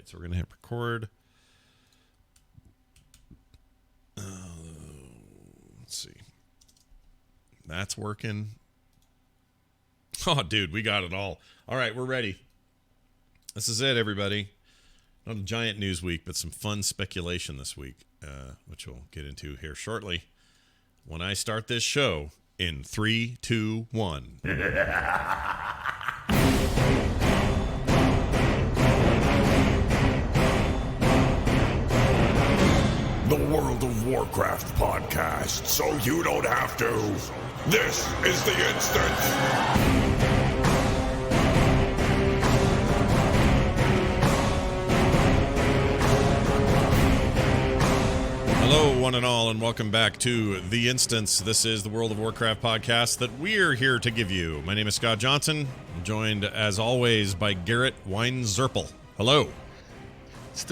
right, so we're going to hit record. Let's see. That's working. Oh, dude, we got it all. All right, we're ready. This is it, everybody. Not a giant news week, but some fun speculation this week, which we'll get into here shortly. When I start this show in 3, 2, 1. The World of Warcraft podcast, so you don't have to. This is The Instance. Hello, one and all, and welcome back to The Instance. This is the World of Warcraft podcast that we're here to give you. My name is Scott Johnson. I'm joined, as always, by Garrett Weinzerpel. Hello.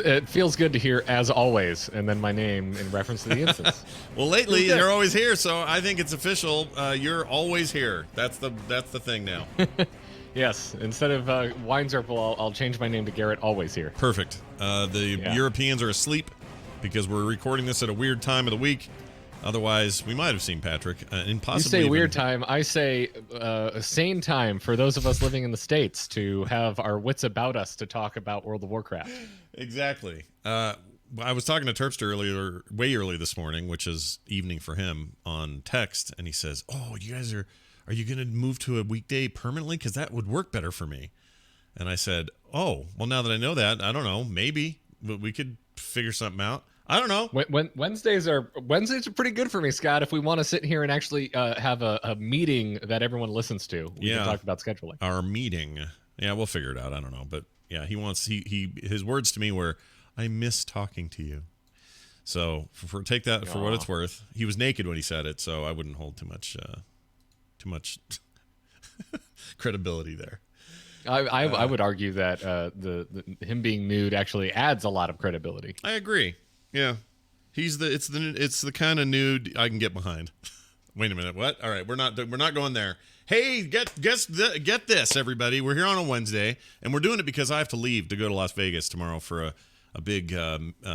It feels good to hear "as always" and then my name in reference to The Instance. Well, lately you're always here, so I think it's official. You're always here. That's the thing now. Yes, instead of Weinzerpel, I'll change my name to Garrett Always Here. Perfect. Europeans are asleep because we're recording this at a weird time of the week. Otherwise, we might have seen Patrick. And possibly you say weird time. I say a sane time for those of us living in the States to have our wits about us to talk about World of Warcraft. Exactly. I was talking to Terpster way early this morning, which is evening for him, on text, and he says, "Oh, you guys are you going to move to a weekday permanently? Because that would work better for me." And I said, "Oh, well, now that I know that, I don't know, maybe, but we could figure something out. I don't know." Wednesdays are pretty good for me, Scott. If we want to sit here and actually have a meeting that everyone listens to, we can talk about scheduling. Our meeting, yeah, we'll figure it out. I don't know, but yeah, his words to me were, "I miss talking to you." So take that for what it's worth. He was naked when he said it, so I wouldn't hold too much credibility there. I would argue that the him being nude actually adds a lot of credibility. I agree. Yeah, it's the kind of nude I can get behind. Wait a minute, what? All right, we're not going there. Hey, get this, everybody. We're here on a Wednesday, and we're doing it because I have to leave to go to Las Vegas tomorrow for a big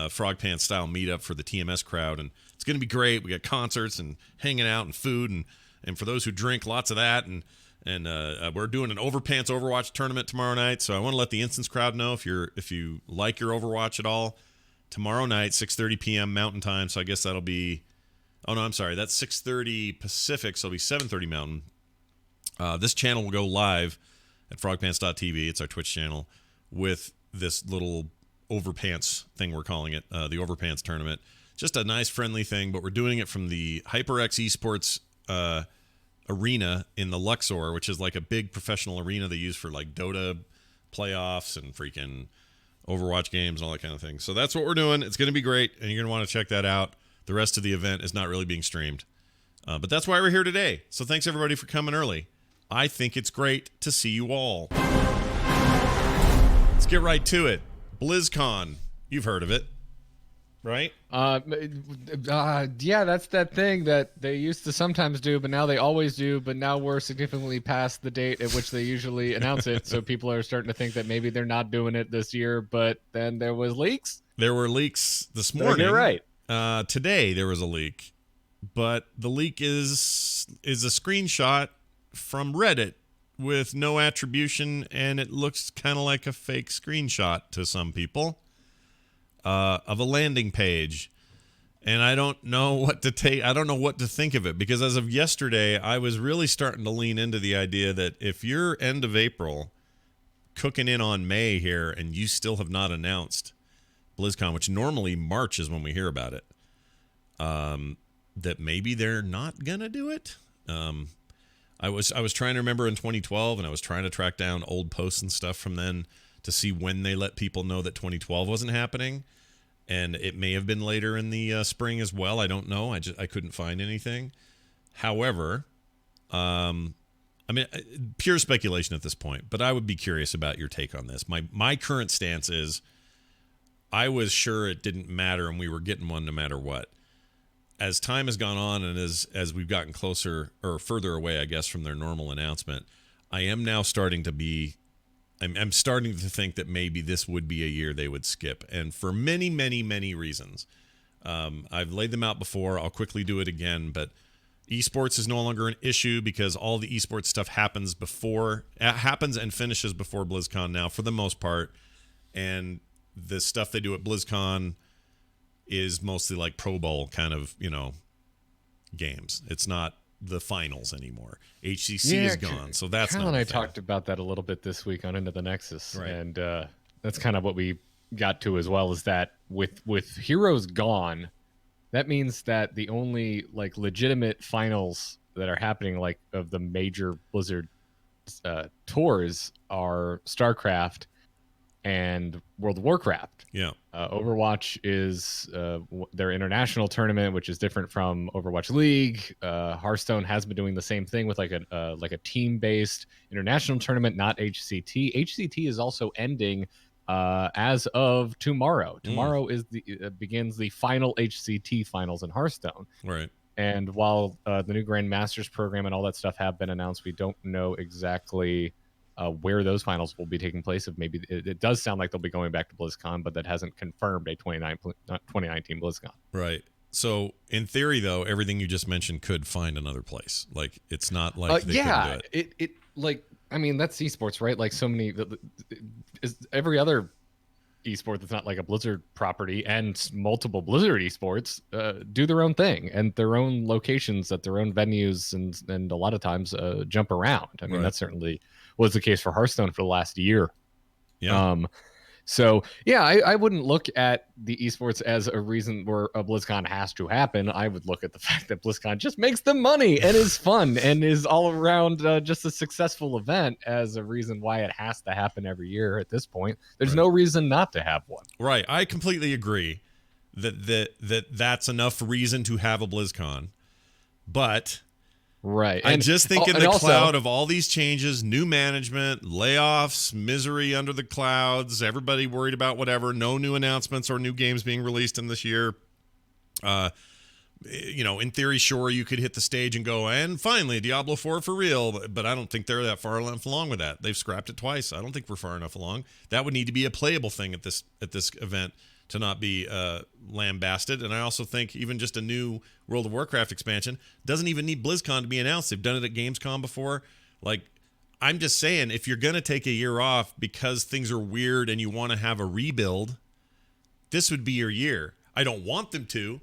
Frog Pants style meetup for the TMS crowd, and it's going to be great. We got concerts and hanging out and food, and for those who drink, lots of that, and we're doing an Overpants Overwatch tournament tomorrow night. So I want to let the Instance crowd know if you like your Overwatch at all. Tomorrow night, 6:30 p.m. Mountain Time. So I guess that'll be. Oh no, I'm sorry. That's 6:30 Pacific. So it'll be 7:30 Mountain. This channel will go live at frogpants.tv. It's our Twitch channel with this little Overpants thing we're calling it, the Overpants tournament. Just a nice, friendly thing, but we're doing it from the HyperX Esports arena in the Luxor, which is like a big professional arena they use for like Dota playoffs and freaking Overwatch games and all that kind of thing. So that's what we're doing. It's going to be great, and you're going to want to check that out. The rest of the event is not really being streamed. But that's why we're here today. So thanks, everybody, for coming early. I think it's great to see you all. Let's get right to it. BlizzCon. You've heard of it, right? Yeah, that's that thing that they used to sometimes do, but now they always do. But now we're significantly past the date at which they usually announce it. So people are starting to think that maybe they're not doing it this year. But then there was leaks. There were leaks this morning. You're right. Today there was a leak, but the leak is a screenshot from Reddit with no attribution, and it looks kind of like a fake screenshot to some people of a landing page. And I don't know what to take. I don't know what to think of it, because as of yesterday, I was really starting to lean into the idea that if you're end of April cooking in on May here and you still have not announced BlizzCon, which normally March is when we hear about it, that maybe they're not gonna do it. I was trying to remember in 2012, and I was trying to track down old posts and stuff from then to see when they let people know that 2012 wasn't happening, and it may have been later in the spring as well. I don't know. I couldn't find anything. However, I mean, pure speculation at this point, but I would be curious about your take on this. My current stance is, I was sure it didn't matter and we were getting one no matter what. As time has gone on and as we've gotten closer or further away, I guess, from their normal announcement, I am now starting to be I'm starting to think that maybe this would be a year they would skip, and for many, many, many reasons. I've laid them out before. I'll quickly do it again, but esports is no longer an issue because all the esports stuff happens and finishes before BlizzCon now for the most part, and the stuff they do at BlizzCon is mostly like Pro Bowl kind of, games. It's not the finals anymore. HCC is gone, so that's Kyle not and a I thing. talked about that a little bit this week on Into the Nexus, Right. and that's kind of what we got to as well. Is that with Heroes gone, that means that the only like legitimate finals that are happening, like of the major Blizzard tours, are StarCraft and World of Warcraft. Yeah. Overwatch is their international tournament, which is different from Overwatch League. Hearthstone has been doing the same thing with like a team-based international tournament, not HCT. HCT is also ending as of tomorrow. Tomorrow is begins the final HCT finals in Hearthstone. Right. And while the new Grandmasters program and all that stuff have been announced, we don't know exactly where those finals will be taking place. If maybe it does sound like they'll be going back to BlizzCon, but that hasn't confirmed a 2019 BlizzCon. Right. So in theory, though, everything you just mentioned could find another place. Like it's not like they couldn't do it. it like I mean that's esports, right? Like so many, every other esport that's not like a Blizzard property and multiple Blizzard esports do their own thing and their own locations at their own venues and a lot of times jump around. I mean, Right. that certainly was the case for Hearthstone for the last year. Yeah. So yeah, I wouldn't look at the esports as a reason where a BlizzCon has to happen. I would look at the fact that BlizzCon just makes them money and is fun and is all around just a successful event as a reason why it has to happen every year at this point. There's Right. no reason not to have one. Right. I completely agree that's enough reason to have a BlizzCon. But Right. I just think in and the also- cloud of all these changes, new management, layoffs, misery under the clouds, everybody worried about whatever, no new announcements or new games being released in this year. In theory, sure, you could hit the stage and go, and finally, Diablo 4 for real. But I don't think they're that far enough along with that. They've scrapped it twice. I don't think we're far enough along. That would need to be a playable thing at this event to not be lambasted. And I also think even just a new World of Warcraft expansion doesn't even need BlizzCon to be announced. They've done it at Gamescom before. Like, I'm just saying, if you're going to take a year off because things are weird and you want to have a rebuild, this would be your year. I don't want them to,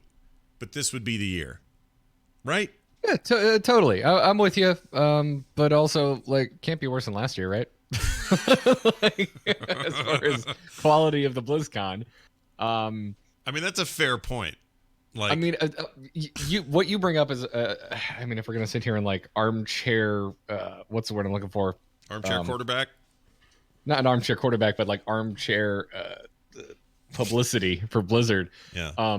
but this would be the year. Right? Yeah, totally. I'm with you. But also, like, can't be worse than last year, right? Like, as far as quality of the BlizzCon. I mean, that's a fair point. Like, I mean, what you bring up is, I mean, if we're gonna sit here and like armchair, what's the word I'm looking for? armchair quarterback. Not an armchair quarterback, but like armchair publicity for Blizzard. Yeah.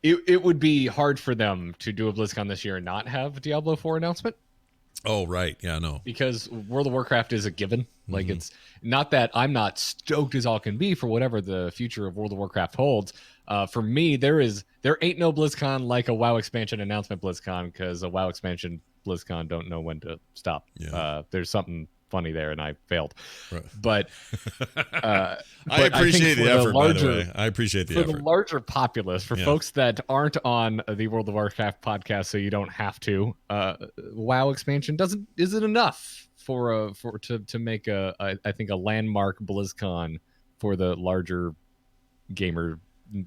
It would be hard for them to do a BlizzCon this year and not have a Diablo 4 announcement. Oh, right. Yeah, no. Because World of Warcraft is a given. Like, it's not that I'm not stoked as all can be for whatever the future of World of Warcraft holds. For me, there ain't no BlizzCon like a WoW expansion announcement BlizzCon, because a WoW expansion BlizzCon don't know when to stop. Yeah. There's something funny there, and I failed. Right. But I think appreciate for the effort, by the larger- way. I appreciate the for effort. the larger populace, for Yeah. folks that aren't on the World of Warcraft podcast, so you don't have to, WoW expansion isn't enough to make I think a landmark BlizzCon for the larger gamer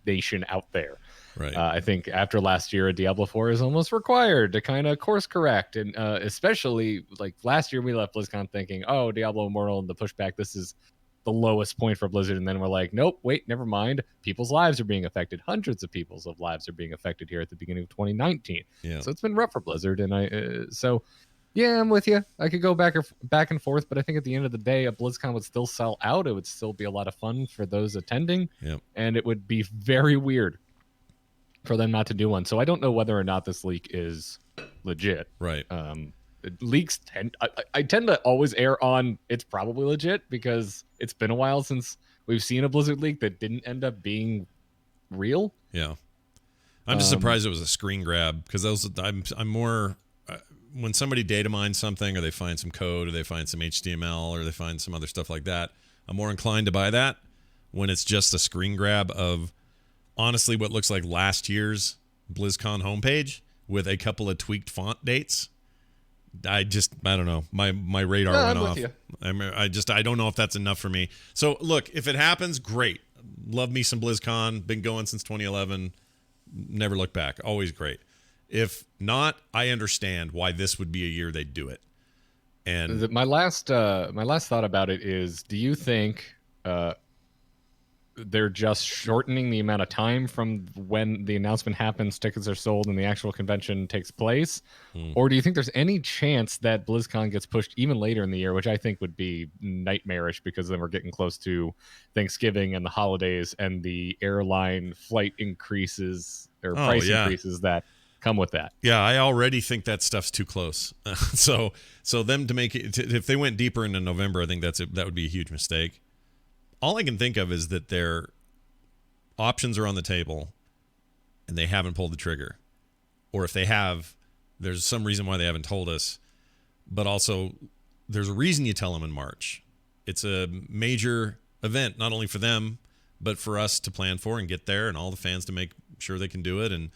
nation out there. Right. I think after last year, a Diablo 4 is almost required to kind of course correct, and especially like last year, we left BlizzCon thinking, "Oh, Diablo Immortal and the pushback. This is the lowest point for Blizzard," and then we're like, "Nope, wait, never mind. People's lives are being affected. Hundreds of people's lives are being affected here at the beginning of 2019. Yeah. So it's been rough for Blizzard, and yeah, I'm with you. I could go back and forth, but I think at the end of the day, a BlizzCon would still sell out. It would still be a lot of fun for those attending, Yep. and it would be very weird for them not to do one. So I don't know whether or not this leak is legit. Right. Leaks I tend to always err on it's probably legit, because it's been a while since we've seen a Blizzard leak that didn't end up being real. Yeah. I'm just surprised it was a screen grab, because I'm more when somebody data mines something, or they find some code, or they find some HTML, or they find some other stuff like that, I'm more inclined to buy that when it's just a screen grab of honestly what looks like last year's BlizzCon homepage with a couple of tweaked font dates. I don't know. My radar went off. I don't know if that's enough for me. So look, if it happens, great. Love me some BlizzCon. Been going since 2011. Never look back. Always great. If not, I understand why this would be a year they'd do it. And my last thought about it is, do you think they're just shortening the amount of time from when the announcement happens, tickets are sold, and the actual convention takes place? Or do you think there's any chance that BlizzCon gets pushed even later in the year, which I think would be nightmarish, because then we're getting close to Thanksgiving and the holidays and the airline flight increases or price increases that come with that? Yeah, I already think that stuff's too close. So them to make it, if they went deeper into November, I think that would be a huge mistake. All I can think of is that their options are on the table and they haven't pulled the trigger. Or if they have, there's some reason why they haven't told us. But also, there's a reason you tell them in March. It's a major event, not only for them, but for us to plan for and get there, and all the fans to make sure they can do it. And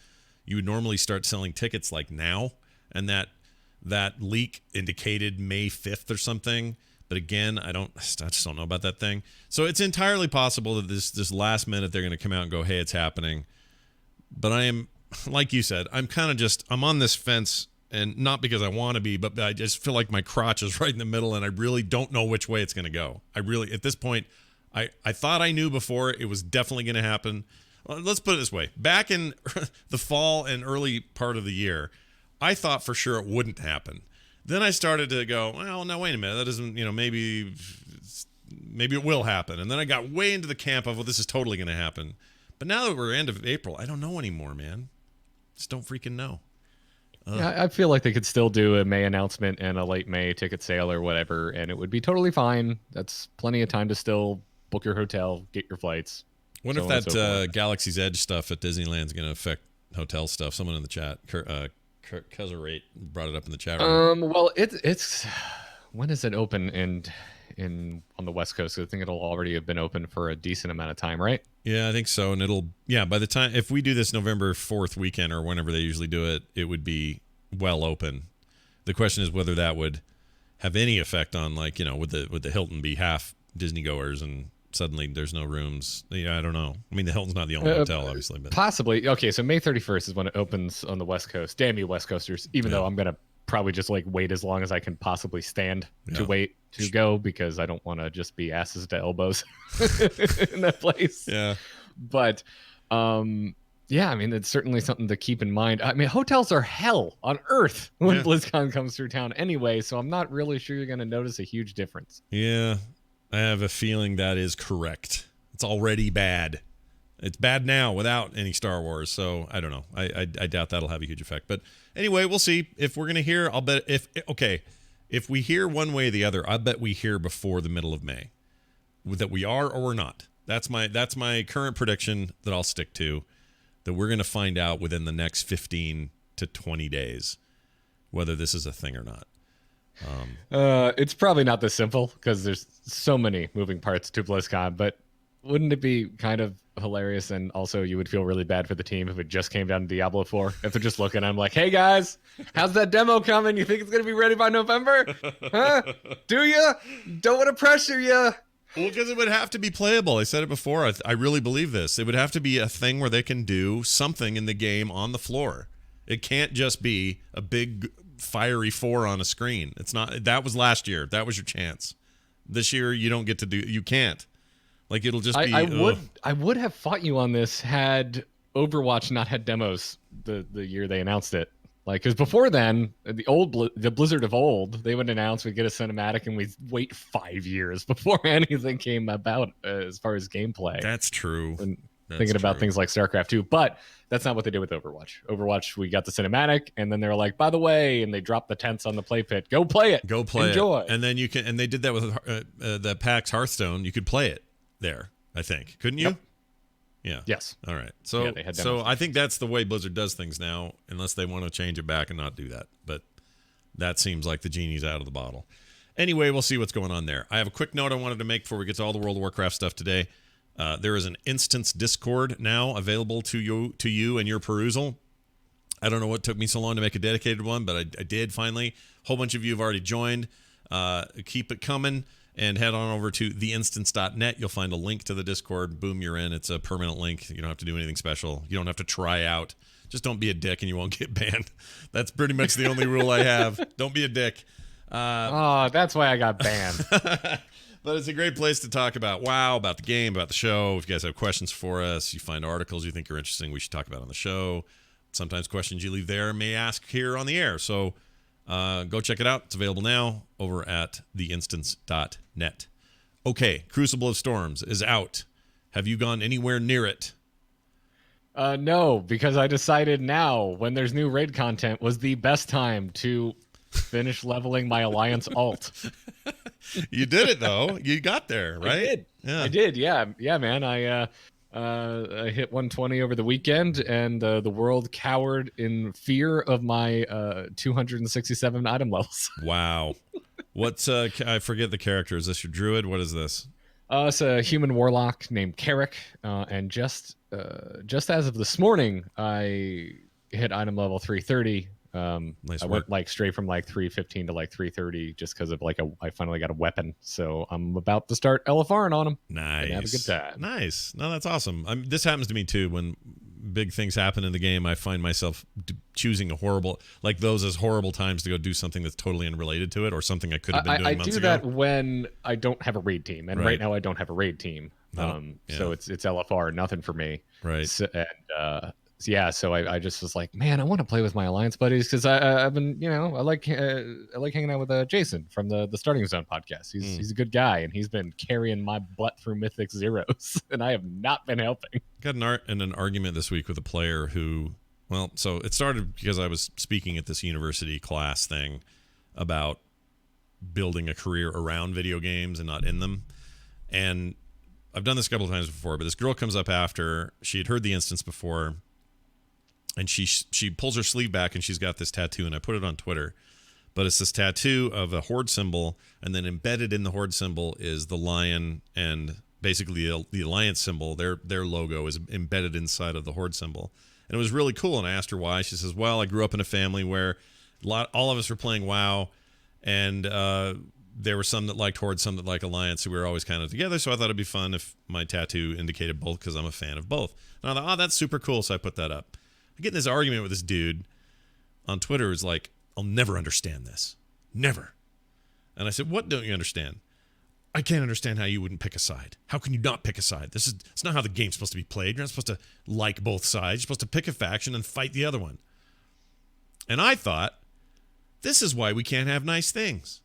you would normally start selling tickets like now. And that leak indicated May 5th or something. But again, I just don't know about that thing. So it's entirely possible that this last minute they're going to come out and go, hey, it's happening. But I am, like you said, I'm on this fence, and not because I want to be, but I just feel like my crotch is right in the middle, and I really don't know which way it's going to go. At this point, I thought I knew before it was definitely going to happen. Let's put it this way. Back in the fall and early part of the year, I thought for sure it wouldn't happen. Then I started to go, well, no, wait a minute. That doesn't, maybe it will happen. And then I got way into the camp of, well, this is totally going to happen. But now that we're end of April, I don't know anymore, man. Just don't freaking know. Yeah, I feel like they could still do a May announcement and a late May ticket sale or whatever, and it would be totally fine. That's plenty of time to still book your hotel, get your flights. Wonder if that Galaxy's Edge stuff at Disneyland is going to affect hotel stuff. Someone in the chat, Cuzerate brought it up in the chat room. Well, it's when is it open on the West Coast? I think it'll already have been open for a decent amount of time, right? Yeah, I think so. And by the time, if we do this November 4th weekend or whenever they usually do it, it would be well open. The question is whether that would have any effect on, like, would the Hilton be half Disney goers and suddenly there's no rooms? Yeah, I don't know. I mean, the Hilton's not the only hotel, obviously, but possibly. Okay, so May 31st is when it opens on the West Coast. Damn you, West Coasters! Even though I'm gonna probably just wait as long as I can possibly stand to wait to go, because I don't want to just be asses to elbows in that place. Yeah, but yeah, I mean, it's certainly something to keep in mind. I mean, hotels are hell on earth when BlizzCon comes through town anyway, so I'm not really sure you're going to notice a huge difference. Yeah, I have a feeling that is correct. It's already bad. It's bad now without any Star Wars, so I don't know. I doubt that'll have a huge effect. But anyway, we'll see. If we're going to hear, I'll bet if we hear one way or the other, I bet we hear before the middle of May. That we are or we're not. That's my current prediction that I'll stick to, that we're going to find out within the next 15 to 20 days whether this is a thing or not. It's probably not this simple because there's so many moving parts to BlizzCon, but wouldn't it be kind of hilarious, and also you would feel really bad for the team if it just came down to Diablo 4? If they're just looking, I'm like, hey guys, how's that demo coming? You think it's going to be ready by November? Huh? Do you? Don't want to pressure you. Well, because it would have to be playable. I said it before. I really believe this. It would have to be a thing where they can do something in the game on the floor. It can't just be a big fiery 4 on a screen. It's not. That was last year. That was your chance. This year, you don't get to do. You can't. Like, it'll just be. I would have fought you on this had Overwatch not had demos the year they announced it. Like, because before then, the Blizzard of old, they would announce we'd get a cinematic and we'd wait 5 years before anything came about as far as gameplay. That's true. And thinking about things like StarCraft 2, but that's not what they did with Overwatch. Overwatch, we got the cinematic, and then they were like, by the way, and they dropped the tents on the play pit. Go play it. Go play Enjoy. it. And then you can, and they did that with the PAX Hearthstone. You could play it there, I think. Couldn't you? Yep. Yeah. Yes. All right. So, they had demos. I think that's the way Blizzard does things now, unless they want to change it back and not do that. But that seems like the genie's out of the bottle. Anyway, we'll see what's going on there. I have a quick note I wanted to make before we get to all the World of Warcraft stuff today. There is an instance Discord now available to you and your perusal. I don't know what took me so long to make a dedicated one, but I did finally. A whole bunch of you have already joined. Keep it coming and head on over to theinstance.net. You'll find a link to the Discord. Boom, you're in. It's a permanent link. You don't have to do anything special. You don't have to try out. Just don't be a dick and you won't get banned. That's pretty much the only rule I have. Don't be a dick. That's why I got banned. But it's a great place to talk about WoW, about the game, about the show. If you guys have questions for us, you find articles you think are interesting, we should talk about on the show. Sometimes questions you leave there may ask here on the air. So go check it out. It's available now over at theinstance.net. Okay, Crucible of Storms is out. Have you gone anywhere near it? No, because I decided now, when there's new raid content, was the best time to finish leveling my Alliance alt. You did it, though. You got there, right? I did. Yeah, man. I hit 120 over the weekend, and the world cowered in fear of my 267 item levels. Wow. What's I forget the character. Is this your druid? What is this? It's a human warlock named Carrick, and just as of this morning, I hit item level 330. Nice I work. went straight from 315 to 330 just because of I finally got a weapon. So I'm about to start LFRing on him. Nice. And have a good time. Nice. No, that's awesome. This happens to me too. When big things happen in the game, I find myself choosing those as horrible times to go do something that's totally unrelated to it or something I could have been doing months ago. I do that when I don't have a raid team, and right now I don't have a raid team. So it's LFR, nothing for me. Right. So, so I just was like, man, I want to play with my Alliance buddies because I've been, I like hanging out with Jason from the Starting Zone podcast. He's a good guy, and he's been carrying my butt through Mythic Zeros, and I have not been helping. Got in an argument this week with a player who, so it started because I was speaking at this university class thing about building a career around video games and not in them, and I've done this a couple of times before, but this girl comes up after she had heard the instance before. And she pulls her sleeve back and she's got this tattoo, and I put it on Twitter. But it's this tattoo of a horde symbol, and then embedded in the horde symbol is the lion, and basically the Alliance symbol, their logo is embedded inside of the horde symbol. And it was really cool, and I asked her why. She says, well, I grew up in a family where all of us were playing WoW, and there were some that liked Horde, some that liked Alliance, so we were always kind of together, so I thought it'd be fun if my tattoo indicated both because I'm a fan of both. And I thought, that's super cool, so I put that up. I get in this argument with this dude on Twitter who's like, I'll never understand this. Never. And I said, what don't you understand? I can't understand how you wouldn't pick a side. How can you not pick a side? It's not how the game's supposed to be played. You're not supposed to like both sides. You're supposed to pick a faction and fight the other one. And I thought, this is why we can't have nice things.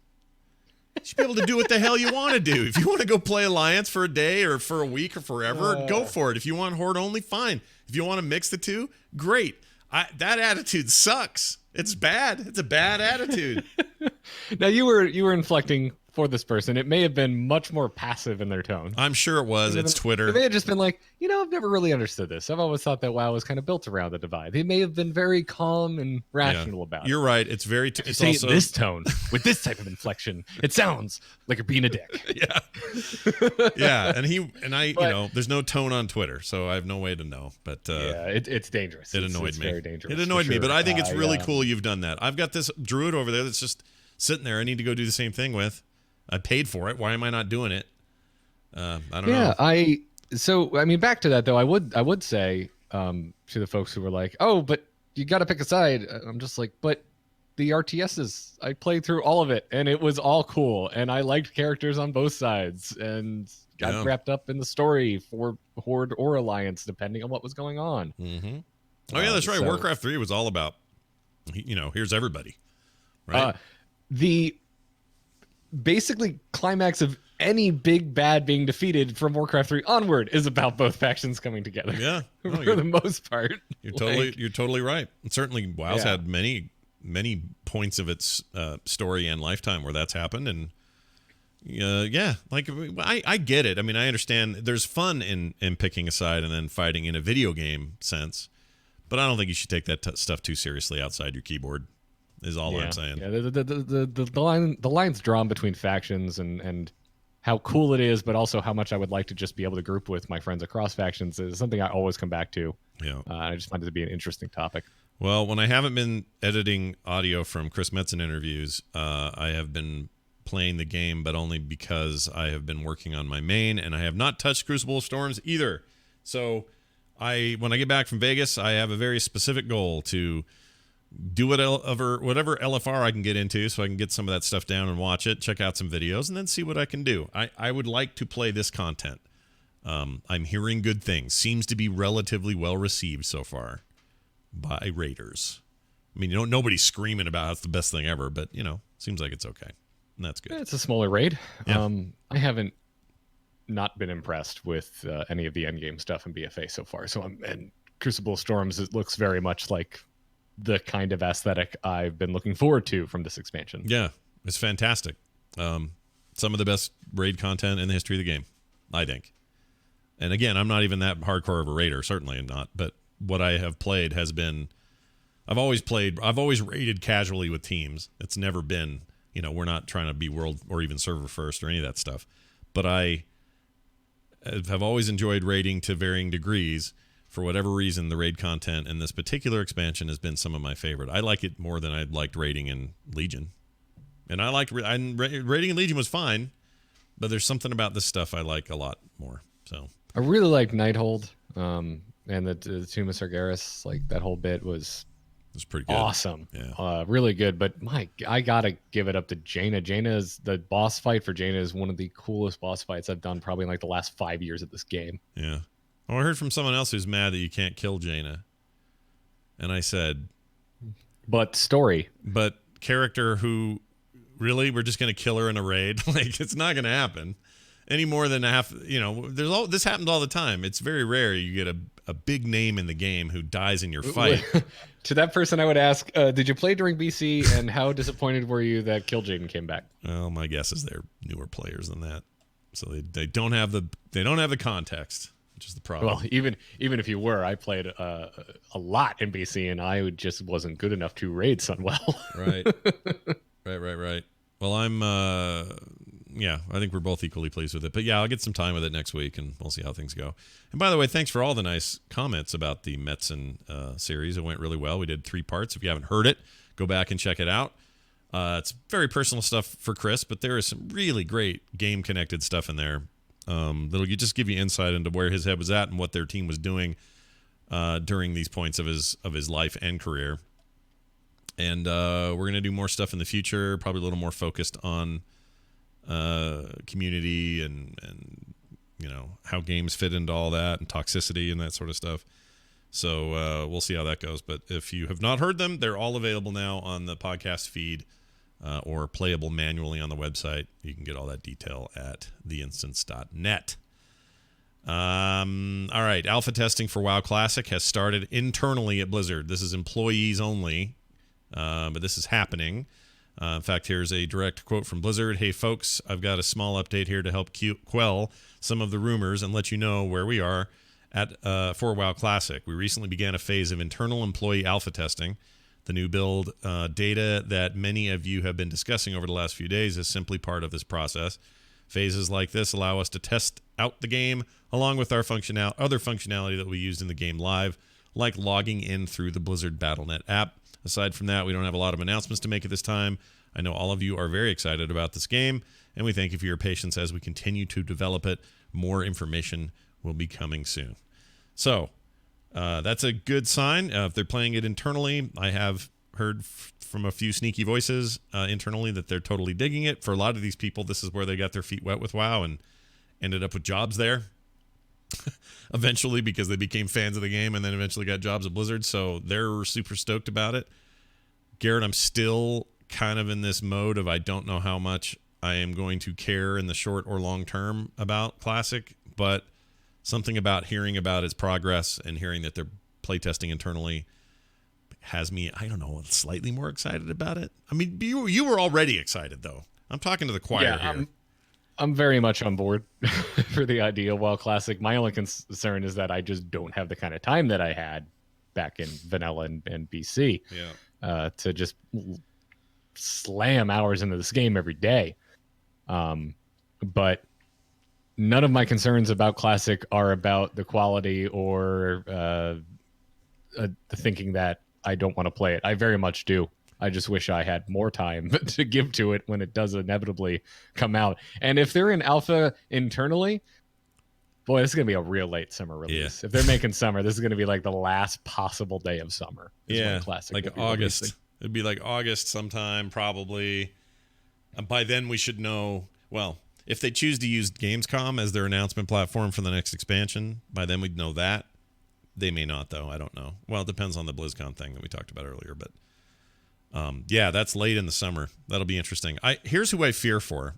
You should be able to do what the hell you want to do. If you want to go play Alliance for a day or for a week or forever, go for it. If you want Horde only, fine. If you want to mix the two, great. That attitude sucks. It's bad. It's a bad attitude. Now you were inflecting for this person. It may have been much more passive in their tone. I'm sure it was. It's Twitter. They may have just been like, I've never really understood this. I've always thought that WoW was kind of built around the divide. They may have been very calm and rational about it. You're right. It's very. It's also this tone with this type of inflection. It sounds like you're being a dick. Yeah. And I, there's no tone on Twitter, so I have no way to know. But it's dangerous. It annoyed it's me. Very dangerous. It annoyed me, but I think it's really cool you've done that. I've got this druid over there that's just sitting there. I need to go do the same thing with. I paid for it. Why am I not doing it? I don't know. Yeah, back to that though. I would say to the folks who were like, "Oh, but you got to pick a side." I'm just like, but the RTSs, I played through all of it, and it was all cool, and I liked characters on both sides, and got wrapped up in the story for Horde or Alliance, depending on what was going on. Mm-hmm. Oh yeah, that's right. Warcraft 3 was all about, here's everybody, right? The basically climax of any big bad being defeated from Warcraft 3 onward is about both factions coming together. Yeah, for the most part. You're totally right. And certainly WoW's had many points of its story and lifetime where that's happened, and I get it. I mean, I understand there's fun in picking a side and then fighting in a video game sense, but I don't think you should take that stuff too seriously outside your keyboard. is all I'm saying. Yeah, the line's drawn between factions and how cool it is, but also how much I would like to just be able to group with my friends across factions is something I always come back to. Yeah. I just find it to be an interesting topic. Well, when I haven't been editing audio from Chris Metzen interviews, I have been playing the game, but only because I have been working on my main, and I have not touched Crucible of Storms either. So when I get back from Vegas, I have a very specific goal to do whatever LFR I can get into so I can get some of that stuff down and watch it, check out some videos, and then see what I can do. I would like to play this content. I'm hearing good things. Seems to be relatively well received so far by raiders. I mean, nobody's screaming about it's the best thing ever, but seems like it's okay. And that's good. It's a smaller raid. Yeah. I haven't not been impressed with any of the endgame stuff in BFA so far. And Crucible of Storms, it looks very much like the kind of aesthetic I've been looking forward to from this expansion. Yeah, it's fantastic. Some of the best raid content in the history of the game, I think. And again, I'm not even that hardcore of a raider, certainly not. But what I have played has been, I've always raided casually with teams. It's never been, we're not trying to be world or even server first or any of that stuff. But I have always enjoyed raiding to varying degrees. For whatever reason, the raid content in this particular expansion has been some of my favorite. I like it more than I liked raiding in Legion. And raiding in Legion was fine, but there's something about this stuff I like a lot more. So I really like Nighthold, and the Tomb of Sargeras. Like that whole bit was pretty good. Awesome. Yeah. Really good. But I gotta give it up to Jaina. The boss fight for Jaina is one of the coolest boss fights I've done probably in like the last 5 years of this game. Yeah. Oh, I heard from someone else who's mad that you can't kill Jaina. And I said, but character who, really, we're just going to kill her in a raid? Like, it's not going to happen any more than this happens all the time. It's very rare you get a big name in the game who dies in your fight. To that person, I would ask, did you play during BC, and how disappointed were you that Kill Jaden came back? Well, my guess is they're newer players than that. So they don't have the context. Which is the problem. Well, even if you were, I played a lot in BC, and I just wasn't good enough to raid Sunwell. Right. Well, I think we're both equally pleased with it. But yeah, I'll get some time with it next week, and we'll see how things go. And by the way, thanks for all the nice comments about the Metzen series. It went really well. We did 3 parts. If you haven't heard it, go back and check it out. It's very personal stuff for Chris, but there is some really great game-connected stuff in there. That'll just give you insight into where his head was at and what their team was doing during these points of his life and career. And we're going to do more stuff in the future, probably a little more focused on community and how games fit into all that and toxicity and that sort of stuff. So we'll see how that goes. But if you have not heard them, they're all available now on the podcast feed. Or playable manually on the website. You can get all that detail at theinstance.net. All right, alpha testing for WoW Classic has started internally at Blizzard. This is employees only, but this is happening. In fact, here's a direct quote from Blizzard. Hey, folks, I've got a small update here to help quell some of the rumors and let you know where we are for WoW Classic. We recently began a phase of internal employee alpha testing. The new build data that many of you have been discussing over the last few days is simply part of this process. Phases like this allow us to test out the game along with our other functionality that we used in the game live, like logging in through the Blizzard Battle.net app. Aside from that, we don't have a lot of announcements to make at this time. I know all of you are very excited about this game, and we thank you for your patience as we continue to develop it. More information will be coming soon. So, that's a good sign. If they're playing it internally, I have heard from a few sneaky voices internally that they're totally digging it. For a lot of these people, this is where they got their feet wet with WoW and ended up with jobs there eventually because they became fans of the game and then eventually got jobs at Blizzard. So they're super stoked about it. Garrett, I'm still kind of in this mode of I don't know how much I am going to care in the short or long term about Classic, but something about hearing about its progress and hearing that they're playtesting internally has me, I don't know, slightly more excited about it. I mean, you were already excited, though. I'm talking to the choir here. I'm very much on board for the idea of WoW Classic. My only concern is that I just don't have the kind of time that I had back in Vanilla and BC to just slam hours into this game every day. But none of my concerns about Classic are about the quality or the thinking that I don't want to play it. I very much do. I just wish I had more time to give to it when it does inevitably come out. And if they're in alpha internally, boy, this is going to be a real late summer release. Yeah. If they're making summer, this is going to be like the last possible day of summer. Yeah, Classic like August. Releasing. It'd be like August sometime, probably. By then, we should know. Well, if they choose to use Gamescom as their announcement platform for the next expansion, by then we'd know that. They may not, though. I don't know. Well, it depends on the BlizzCon thing that we talked about earlier. But yeah, that's late in the summer. That'll be interesting. Here's who I fear for.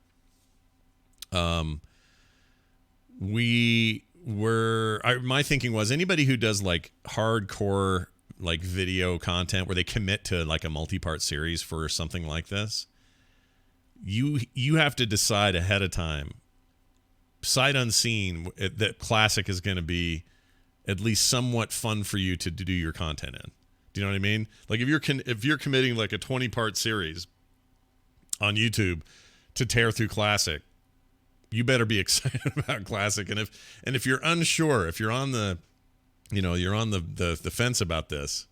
My thinking was anybody who does like hardcore like video content where they commit to like a multi-part series for something like this, you have to decide ahead of time, sight unseen, that Classic is going to be at least somewhat fun for you to do your content in. Do you know what I mean? Like if you're committing like a 20-part series on YouTube to tear through Classic, you better be excited about Classic. And if you're unsure, if you're on the fence about this,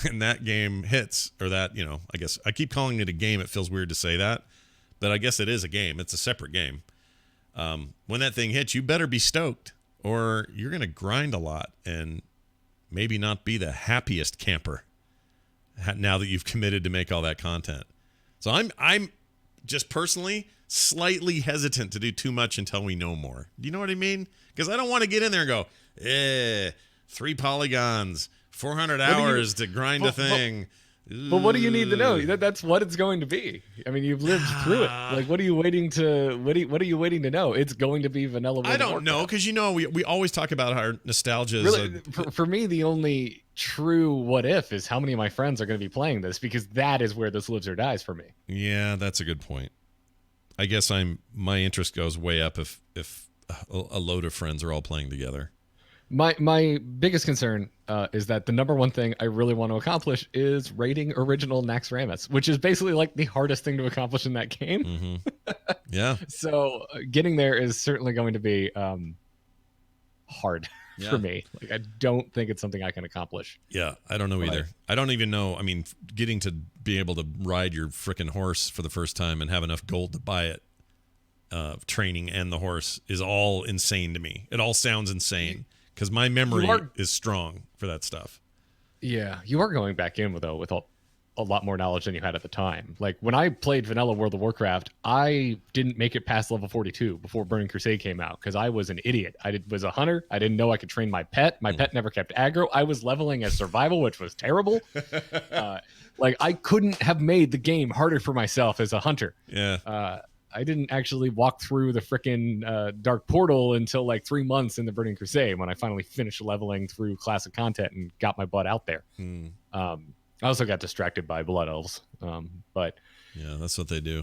and that game hits, or that, I guess I keep calling it a game. It feels weird to say that, but I guess it is a game. It's a separate game. When that thing hits, you better be stoked, or you're going to grind a lot and maybe not be the happiest camper now that you've committed to make all that content. So I'm just personally slightly hesitant to do too much until we know more. Do you know what I mean? Because I don't want to get in there and go, 3 polygons, 400 hours to grind a thing. But what do you need to know? That's what it's going to be. I mean, you've lived through it. Like, what are you waiting to? What are you waiting to know? It's going to be vanilla. I don't know, because we always talk about our nostalgia. Really, for me, the only true what if is how many of my friends are going to be playing this, because that is where this lives or dies for me. Yeah, that's a good point. I guess my interest goes way up if a load of friends are all playing together. My biggest concern is that the number one thing I really want to accomplish is raiding original Naxxramas, which is basically like the hardest thing to accomplish in that game. Mm-hmm. Yeah. So getting there is certainly going to be hard for me. Like, I don't think it's something I can accomplish. Yeah, I don't know either. I don't even know. I mean, getting to be able to ride your frickin' horse for the first time and have enough gold to buy it, training and the horse, is all insane to me. It all sounds insane. Because my memory is strong for that stuff. Yeah, you are going back in with a lot more knowledge than you had at the time. Like, when I played vanilla World of Warcraft, I didn't make it past level 42 before Burning Crusade came out because I was an idiot. I was a hunter. I didn't know I could train my pet. My pet never kept aggro. I was leveling as survival, which was terrible. Like, I couldn't have made the game harder for myself as a hunter. Yeah. I didn't actually walk through the frickin' Dark Portal until like 3 months in the Burning Crusade when I finally finished leveling through classic content and got my butt out there. I also got distracted by Blood Elves. But yeah, that's what they do.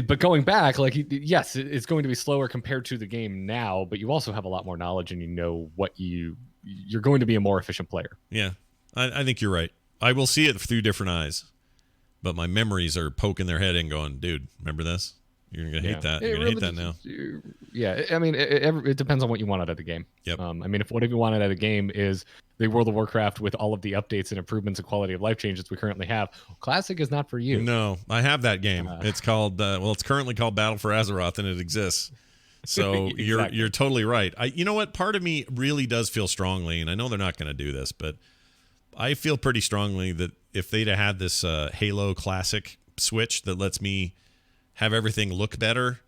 But going back, like, yes, it's going to be slower compared to the game now, but you also have a lot more knowledge and you know what you're going to be a more efficient player. Yeah, I think you're right. I will see it through different eyes. But my memories are poking their head in going, dude, remember this? You're going to hate that. You're going to hate that now. Yeah, I mean, it depends on what you want out of the game. Yep. I mean, if whatever you want out of the game is the World of Warcraft with all of the updates and improvements and quality of life changes we currently have, Classic is not for you. No, I have that game. It's called, it's currently called Battle for Azeroth, and it exists. So Exactly. you're totally right. You know what? Part of me really does feel strongly, and I know they're not going to do this, but I feel pretty strongly that if they'd have had this Halo Classic switch that lets me have everything look better,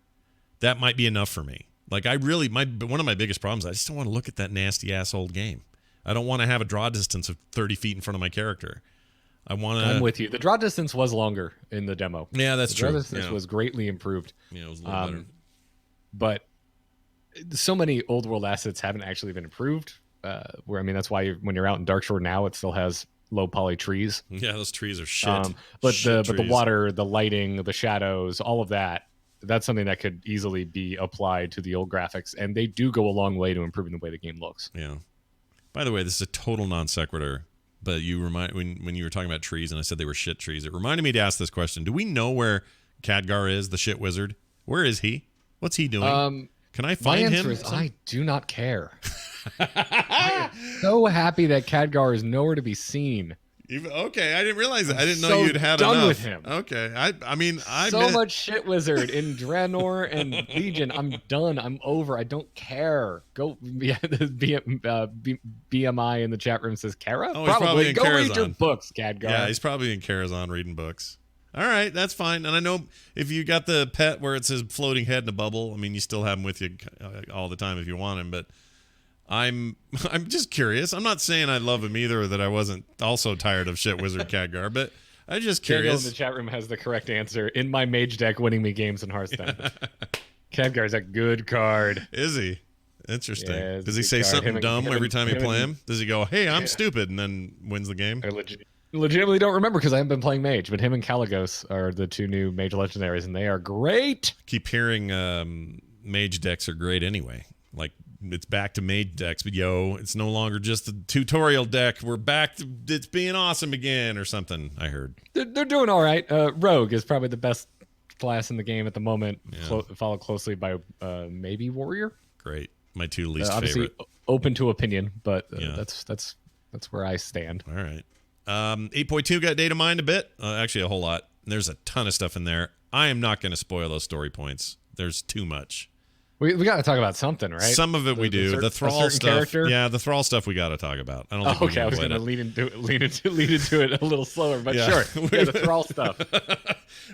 that might be enough for me. Like, one of my biggest problems, I just don't want to look at that nasty ass old game. I don't want to have a draw distance of 30 feet in front of my character. I'm with you. The draw distance was longer in the demo. Yeah, that's true. The draw distance was greatly improved. Yeah, it was a little better. But so many old world assets haven't actually been improved. That's why when you're out in Darkshore now, it still has low poly trees. Yeah, those trees are shit. But the water, the lighting, the shadows, all of that's something that could easily be applied to the old graphics, and they do go a long way to improving the way the game looks. Yeah. By the way, this is a total non sequitur. but you remind when you were talking about trees and I said they were shit trees, it reminded me to ask this question. Do we know where Khadgar is, the shit wizard? Where is he? What's he doing? Can I find him? My answer is I do not care. I am so happy that Khadgar is nowhere to be seen. Okay, I didn't realize that. I didn't know so you'd had done enough. with him. Okay, I mean, much shit wizard in Draenor and Legion. I'm done. I'm over. I don't care. Go. Yeah, BMI in the chat room says Kara. Oh, he's probably in go Karazhan. read your books, Khadgar. Yeah, he's probably in Karazhan reading books. All right, that's fine. And I know if you got the pet where it says floating head in a bubble, I mean, you still have him with you all the time if you want him, but I'm just curious. I'm not saying I love him either, or that I wasn't also tired of shit wizard Khadgar, but I'm just Daniel curious. in the chat room has the correct answer. In my mage deck, winning me games in Hearthstone. Khadgar's a good card. Is he? Interesting. Yeah, Does he say card. something dumb every time you play and- him? Does he go, "Hey, I'm stupid," and then wins the game? I legitimately don't remember because I haven't been playing mage, but him and Kaligos are the two new mage legendaries, and they are great. Keep hearing mage decks are great anyway. Like, it's back to mage decks, but it's no longer just a tutorial deck. We're back to it's being awesome again, or something. I heard. They're doing all right. Rogue is probably the best class in the game at the moment, Yeah. followed closely by maybe Warrior. Great. My two least Obviously favorite. open to opinion, but Yeah. that's where I stand. All right. 8.2 got data mined a bit. Actually, a whole lot. There's a ton of stuff in there. I am not going to spoil those story points. There's too much. We got to talk about something, right? Some of it we do. The a Thrall certain stuff. character? Yeah, the Thrall stuff we got to talk about. I don't think Oh, we've okay, I was played going to it. lead into it a little slower, but Yeah. sure. Yeah, the Thrall stuff.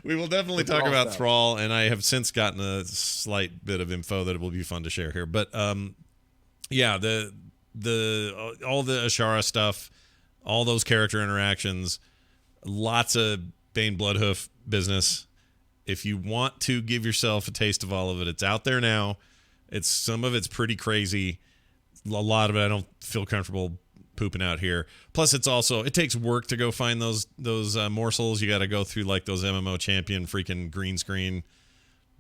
We will definitely The talk Thrall about stuff. Thrall, and I have since gotten a slight bit of info that will be fun to share here. But yeah, the all the Ashara stuff, all those character interactions, lots of Bane Bloodhoof business. If you want to give yourself a taste of all of it, it's out there now. Some of it's pretty crazy. A lot of it I don't feel comfortable pooping out here. Plus, it takes work to go find those morsels. You got to go through like those MMO champion freaking green screen,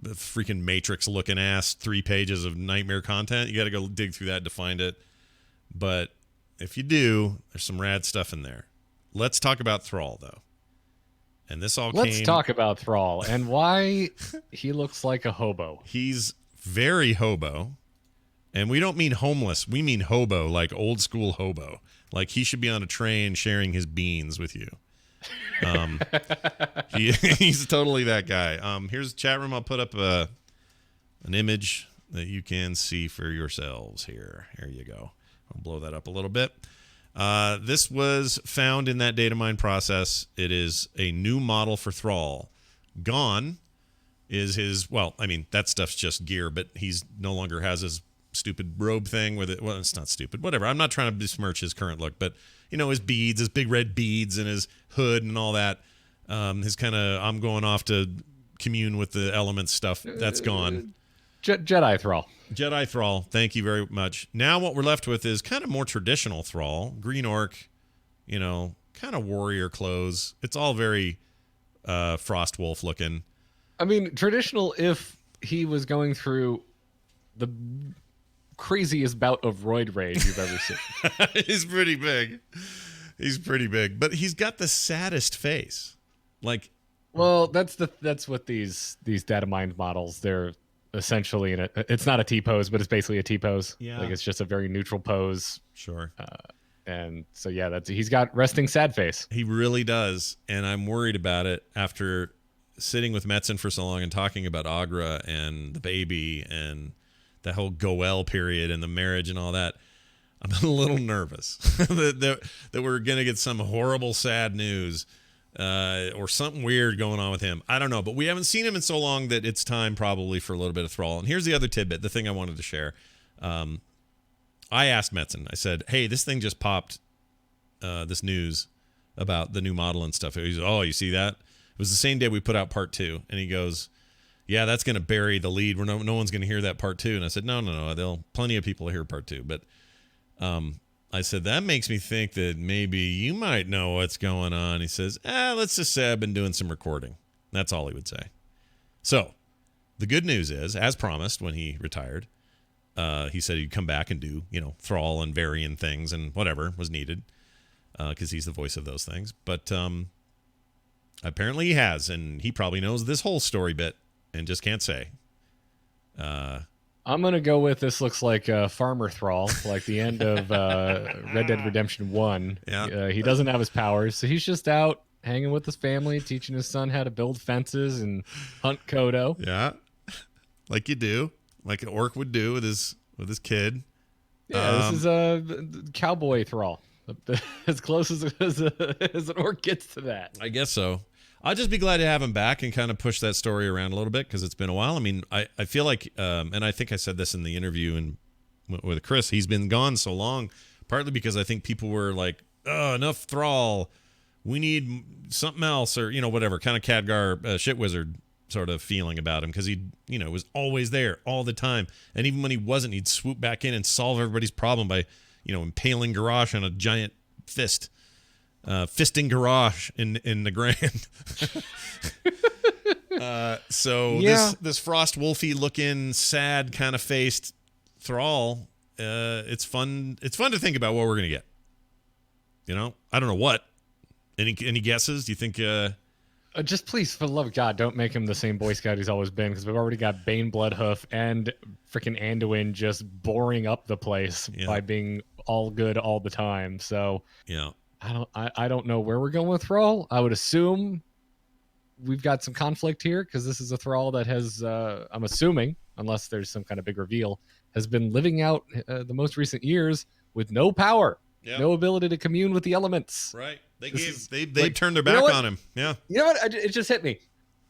the freaking Matrix looking ass 3 pages of nightmare content. You got to go dig through that to find it. But if you do, there's some rad stuff in there. Let's talk about Thrall though. And this all Let's came. talk about Thrall and why he looks like a hobo. He's very hobo. And we don't mean homeless. We mean hobo, like old school hobo. Like he should be on a train sharing his beans with you. He's totally that guy. Here's the chat room. I'll put up an image that you can see for yourselves here. Here you go. I'll blow that up a little bit. This was found in that data mine process. It is a new model for Thrall. Gone is his, well, I mean, that stuff's just gear, but he's no longer has his stupid robe thing with it. Well, it's not stupid. Whatever. I'm not trying to besmirch his current look, but, his beads, his big red beads and his hood and all that. His kind of, I'm going off to commune with the elements stuff. That's gone. Jedi Thrall. Jedi Thrall, thank you very much. Now what we're left with is kind of more traditional Thrall, green orc, kind of warrior clothes. It's all very Frost Wolf looking. I mean, traditional if he was going through the craziest bout of roid rage you've ever seen. He's pretty big. But he's got the saddest face. Like, Well, that's what these data mined models, they're essentially it's not a T pose, but it's basically a T pose. Yeah. Like it's just a very neutral pose. sure. And so yeah, he's got resting sad face. He really does, and I'm worried about it after sitting with Metzen for so long and talking about Agra and the baby and the whole Goel period and the marriage and all that. I'm a little nervous that we're going to get some horrible, sad news or something weird going on with him. I don't know, but we haven't seen him in so long that it's time probably for a little bit of Thrall. And here's the other tidbit, the thing I wanted to share. I asked Metzen, I said, hey, this thing just popped, this news about the new model and stuff. He's, oh, you see that? It was the same day we put out part 2. And he goes, yeah, that's going to bury the lead. No one's going to hear that part 2. And I said, no. Plenty of people hear part 2. But I said, that makes me think that maybe you might know what's going on. He says, let's just say I've been doing some recording. That's all he would say. So the good news is, as promised when he retired, he said he'd come back and do, Thrall and Varian things and whatever was needed. because he's the voice of those things. But apparently he has, and he probably knows this whole story bit and just can't say. I'm gonna go with this. Looks like Farmer Thrall, like the end of Red Dead Redemption 1. Yeah. He doesn't have his powers, so he's just out hanging with his family, teaching his son how to build fences and hunt Kodo. Yeah, like you do, like an orc would do with his kid. Yeah, this is a cowboy Thrall, as close as an orc gets to that. I guess so. I'll just be glad to have him back and kind of push that story around a little bit because it's been a while. I mean, I feel like, and I think I said this in the interview with Chris, he's been gone so long, partly because I think people were like, oh, enough Thrall. We need something else or, whatever, kind of Khadgar shit wizard sort of feeling about him because he, was always there all the time. And even when he wasn't, he'd swoop back in and solve everybody's problem by, impaling Garrosh on a giant fist. Fisting Garrosh in the Grand. So yeah. this Frost Wolfy looking sad kind of faced Thrall, it's fun to think about what we're gonna get. I don't know what. Any guesses? Do you think just please, for the love of God, don't make him the same Boy Scout he's always been, because we've already got Bane Bloodhoof and freaking Anduin just boring up the place by being all good all the time. So yeah. I don't know where we're going with Thrall. I would assume we've got some conflict here because this is a Thrall that has, I'm assuming, unless there's some kind of big reveal, has been living out the most recent years with no power, no ability to commune with the elements. Right. They turned their back on him. Yeah. You know what? It just hit me.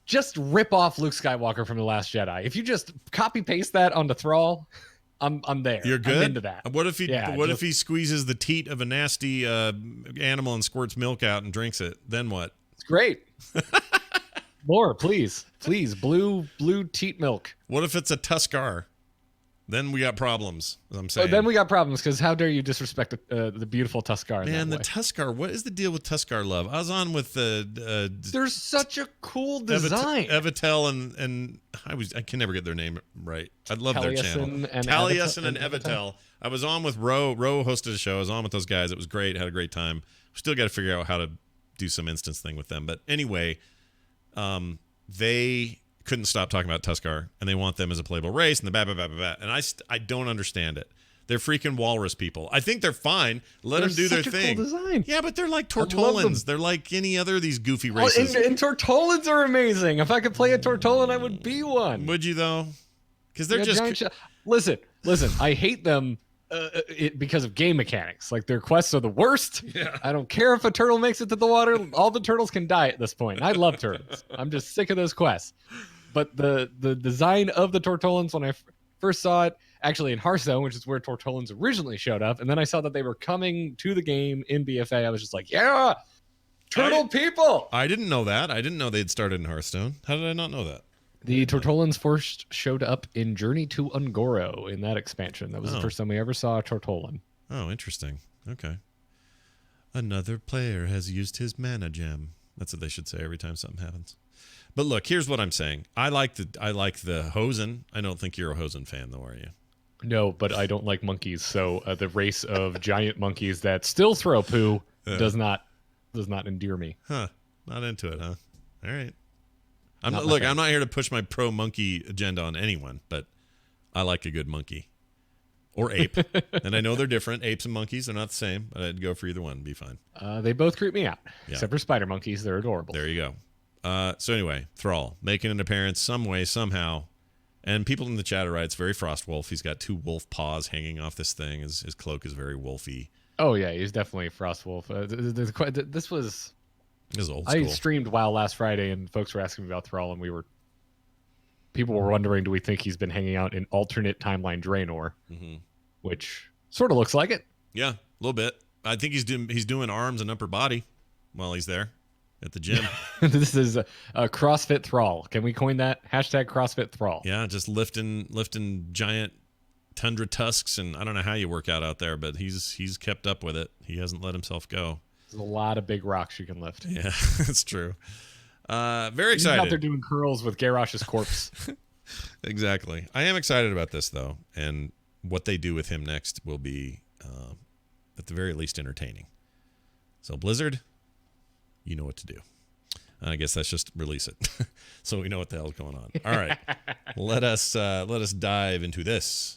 Just rip off Luke Skywalker from The Last Jedi. If you just copy paste that onto Thrall, I'm there. You're good. I'm into that. What if he squeezes the teat of a nasty animal and squirts milk out and drinks it? Then what? It's great. More, please, blue teat milk. What if it's a Tuscar? Then we got problems. As I'm saying. Then we got problems because how dare you disrespect the beautiful Tuscar? Man, the Tuscar. What is the deal with Tuscar love? I was on with the. There's such a cool design. Evitel and I can never get their name right. I love their channel. Taliesin and Evitel. I was on with Ro. Ro hosted a show. I was on with those guys. It was great. Had a great time. Still got to figure out how to do some instance thing with them. But anyway, they couldn't stop talking about Tuscar, and they want them as a playable race, and the blah. And I don't understand it. They're freaking walrus people. I think they're fine. Let them do their thing. Cool design. Yeah, but they're like Tortolans. They're like any other of these goofy races. And Tortolans are amazing. If I could play a Tortolan, I would be one. Would you though? Because they're just listen. I hate them because of game mechanics. Like their quests are the worst. Yeah. I don't care if a turtle makes it to the water. All the turtles can die at this point. I love turtles. I'm just sick of those quests. But the design of the Tortolans when I first saw it, actually in Hearthstone, which is where Tortolans originally showed up, and then I saw that they were coming to the game in BFA, I was just like, yeah, turtle people! I didn't know that. I didn't know they'd started in Hearthstone. How did I not know that? The Tortolans first showed up in Journey to Ungoro in that expansion. That was the first time we ever saw a Tortolan. Oh, interesting. Okay. Another player has used his mana gem. That's what they should say every time something happens. But look, here's what I'm saying. I like the Hosen. I don't think you're a Hosen fan, though, are you? No, but I don't like monkeys. So the race of giant monkeys that still throw poo does not endear me. Huh? Not into it, huh? All right. I'm not here to push my pro monkey agenda on anyone, but I like a good monkey or ape. And I know they're different. Apes and monkeys, they're not the same, but I'd go for either one. Be fine. They both creep me out, except for spider monkeys. They're adorable. There you go. So anyway, Thrall making an appearance some way, somehow. And people in the chat are right. It's very Frostwolf. He's got two wolf paws hanging off this thing. His cloak is very wolfy. Oh, yeah. He's definitely a Frostwolf. This was old school. I streamed WoW last Friday, and folks were asking me about Thrall, and people were wondering, do we think he's been hanging out in alternate timeline Draenor? Mm-hmm. Which sort of looks like it. Yeah, a little bit. I think he's doing arms and upper body while he's there at the gym. This is a CrossFit Thrall. Can we coin that? Hashtag CrossFit Thrall. Yeah, just lifting giant tundra tusks, and I don't know how you work out there, but he's kept up with it. He hasn't let himself go. There's a lot of big rocks you can lift. Yeah, that's true. Very excited. He's out there doing curls with Garrosh's corpse. Exactly. I am excited about this, though, and what they do with him next will be, at the very least, entertaining. So Blizzard, you know what to do. I guess that's just release it, so we know what the hell's going on. All right, let us dive into this.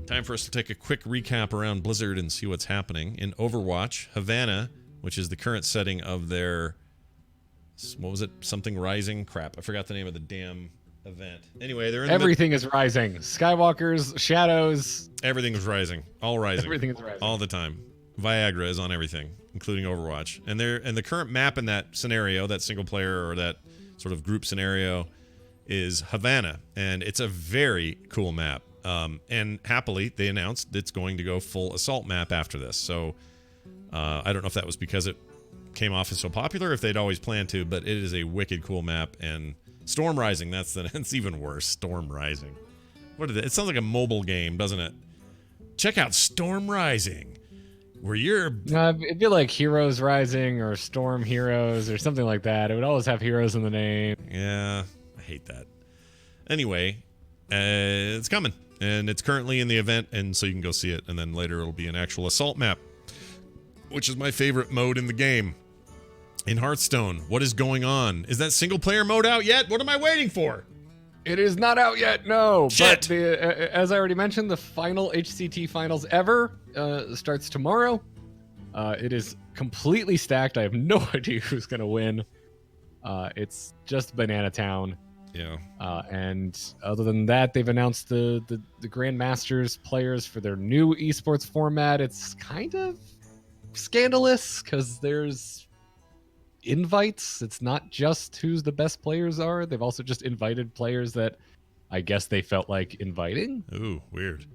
Time for us to take a quick recap around Blizzard and see what's happening in Overwatch. Havana, which is the current setting of their, what was it? Something Rising? Crap, I forgot the name of the damn event. Anyway, they're in everything is rising. Skywalkers, shadows. Everything is rising. All rising. Everything is rising all the time. Viagra is on everything, including Overwatch. And the current map in that scenario, that single player or that sort of group scenario, is Havana, and it's a very cool map. And happily, they announced it's going to go full assault map after this. So I don't know if that was because it came off as so popular, if they'd always planned to, but it is a wicked cool map. And Storm Rising, that's even worse. Storm Rising. What is it? It sounds like a mobile game, doesn't it? Check out Storm Rising, where you're... it'd be like Heroes Rising or Storm Heroes or something like that. It would always have heroes in the name. Yeah, I hate that. Anyway, it's coming, and it's currently in the event, and so you can go see it, and then later it'll be an actual assault map, which is my favorite mode in the game. In Hearthstone, what is going on? Is that single player mode out yet? What am I waiting for? It is not out yet, no. Shit. But as I already mentioned, the final HCT finals ever starts tomorrow. It is completely stacked. I have no idea who's going to win. It's just Banana Town. Yeah. And other than that, they've announced the Grandmasters players for their new esports format. It's kind of scandalous because there's invites. It's not just who's the best players are. They've also just invited players that I guess they felt like inviting. Ooh, weird.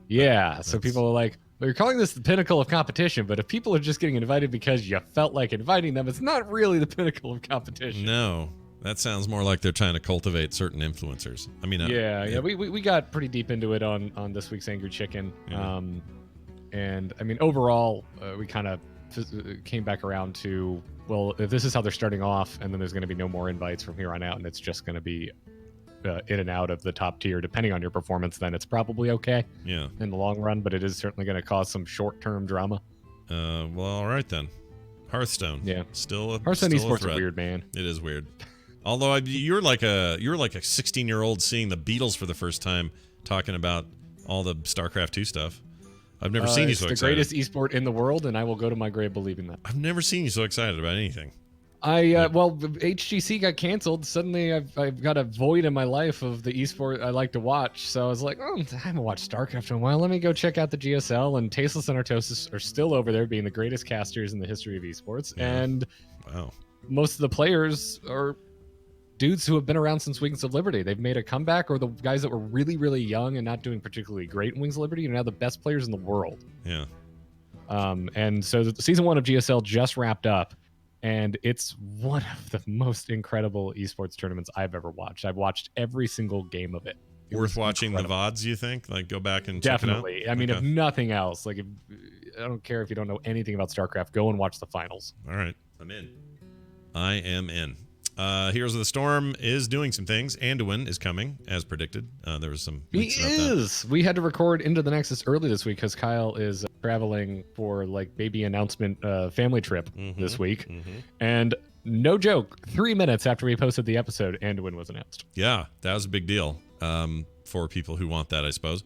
Yeah, so people are like, well, you're calling this the pinnacle of competition, but if people are just getting invited because you felt like inviting them, it's not really the pinnacle of competition. No, that sounds more like they're trying to cultivate certain influencers. I mean, we got pretty deep into it on this week's Angry Chicken. Yeah. And I mean, overall, we kind of came back around to, well, if this is how they're starting off, and then there's going to be no more invites from here on out, and it's just going to be in and out of the top tier, depending on your performance, then it's probably okay in the long run, but it is certainly going to cause some short-term drama. Well, all right then. Hearthstone. Yeah. still Hearthstone a esports threat. are weird, man. It is weird. Although you're like a 16-year-old seeing the Beatles for the first time, talking about all the StarCraft 2 stuff. I've never seen you so excited. It's the greatest esport in the world, and I will go to my grave believing that. I've never seen you so excited about anything. Well, HGC got canceled. Suddenly, I've got a void in my life of the esport I like to watch. So I was like, I haven't watched StarCraft in a while. Let me go check out the GSL. And Tasteless and Artosis are still over there being the greatest casters in the history of esports. Yeah. And wow, most of the players are dudes who have been around since Wings of Liberty. They've made a comeback, or the guys that were really, really young and not doing particularly great in Wings of Liberty are now the best players in the world. Yeah. And so the season 1 of GSL just wrapped up, and it's one of the most incredible esports tournaments I've ever watched. I've watched every single game of it. Worth watching incredible. The VODs, you think? Like, go back and definitely. Check it out? I mean, if nothing else, like, I don't care if you don't know anything about StarCraft, go and watch the finals. All right, I'm in. I am in. Heroes of the Storm is doing some things. Anduin is coming, as predicted. There was some. He is. We had to record Into the Nexus early this week because Kyle is traveling for like baby announcement family trip this week, and no joke, 3 minutes after we posted the episode, Anduin was announced. Yeah, that was a big deal for people who want that, I suppose.